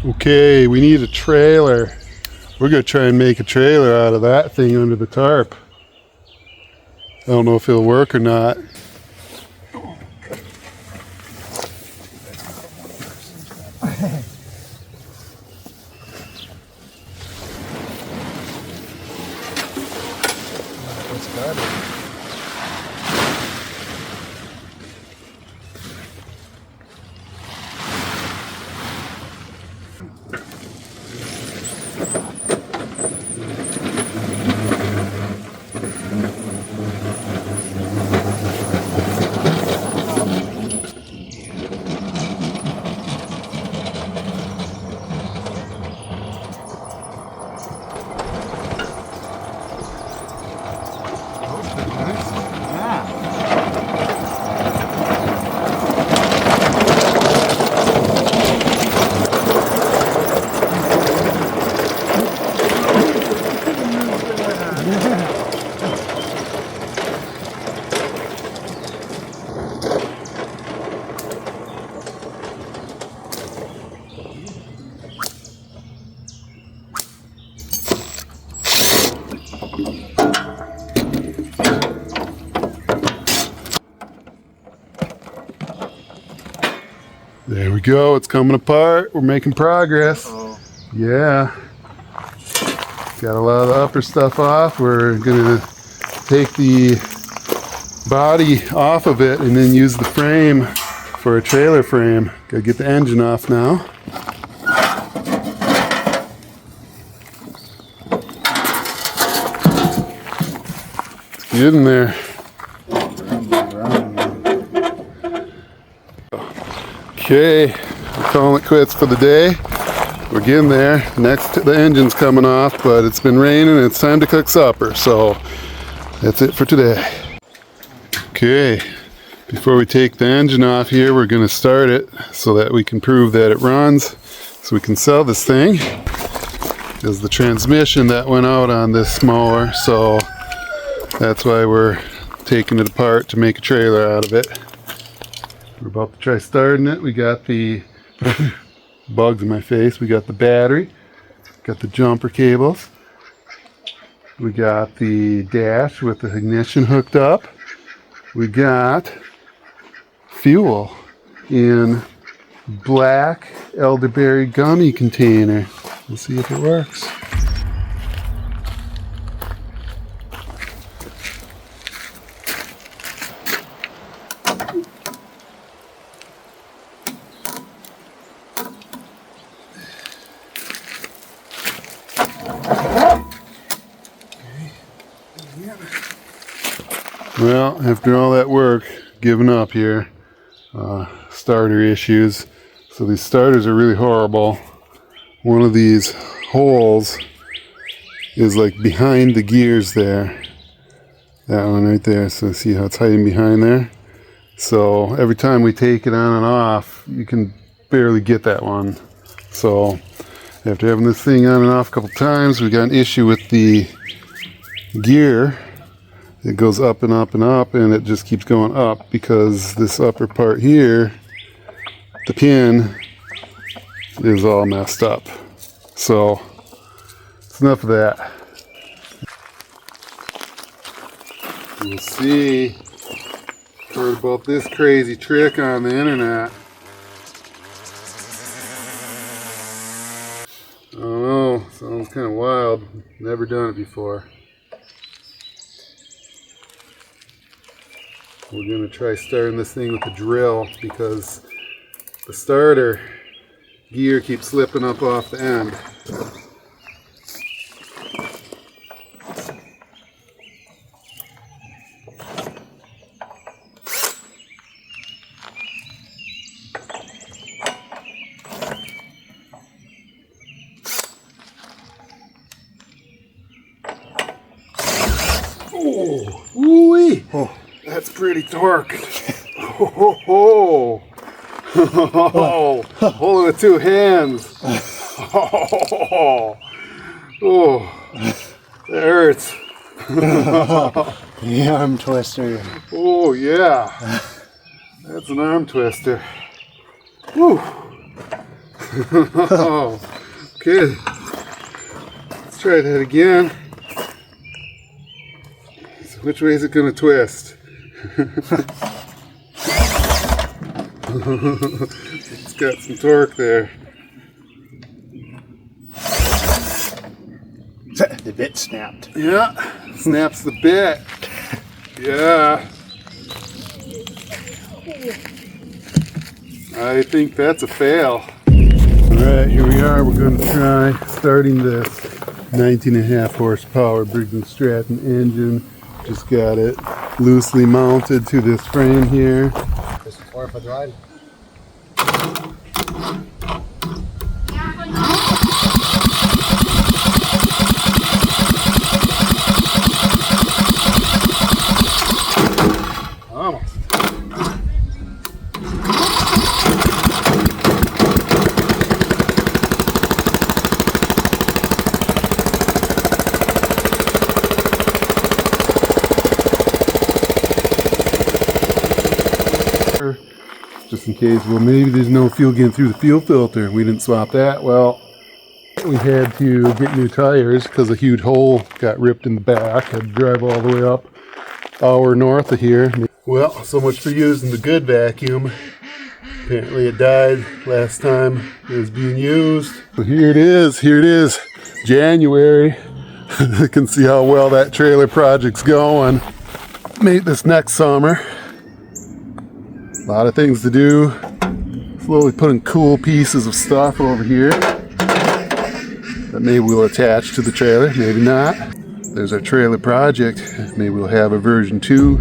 Okay, we need a trailer. We're gonna try and make a trailer out of that thing under the tarp. I don't know if it'll work or not. There we go, it's coming apart. We're making progress. Yeah. Got a lot of the upper stuff off. We're gonna take the body off of it and then use the frame for a trailer frame. Gotta get the engine off now. Let's get in there. Okay, we're calling it quits for the day. We're getting there. Next, the engine's coming off, but it's been raining and it's time to cook supper, so that's it for today. Okay, before we take the engine off here, we're going to start it so that we can prove that it runs, so we can sell this thing. There's the transmission that went out on this mower, so that's why we're taking it apart to make a trailer out of it. We're about to try starting it. We got the bugs in my face. We got the battery, got the jumper cables, we got the dash with the ignition hooked up, we got fuel in black elderberry gummy container. We'll see if it works. Well, after all that work, giving up here. Starter issues. So these starters are really horrible. One of these holes is like behind the gears there. That one right there. So see how it's hiding behind there? So every time we take it on and off, you can barely get that one. So after having this thing on and off a couple times, we got an issue with the gear. It goes up and up and up, and it just keeps going up because this upper part here, the pin, is all messed up. So it's enough of that. We'll see. Heard about this crazy trick on the internet. I don't know, sounds kind of wild. Never done it before. We're going to try starting this thing with a drill because the starter gear keeps slipping up off the end. Oh, woo-wee! Oh. That's pretty torque. Oh, ho, ho. Oh, holding the two hands. Oh, oh, that hurts. The arm twister. Oh yeah, that's an arm twister. Woo. Oh, good. Let's try that again. So which way is it going to twist? It's got some torque there. The bit snapped. Yeah, snaps the bit. Yeah. I think that's a fail. Alright, here we are. We're going to try starting this 19.5 horsepower Briggs & Stratton engine. Just got it loosely mounted to this frame here. Just a 4-foot ride. Almost. Just in case, well, maybe there's no fuel getting through the fuel filter. We didn't swap that. Well, we had to get new tires because a huge hole got ripped in the back. Had to drive all the way up hour north of here. Well, so much for using the good vacuum. Apparently it died last time it was being used. So here it is, January. You can see how well that trailer project's going. Made this next summer. A lot of things to do. Slowly putting cool pieces of stuff over here that maybe we'll attach to the trailer, maybe not. There's our trailer project. Maybe we'll have a version 2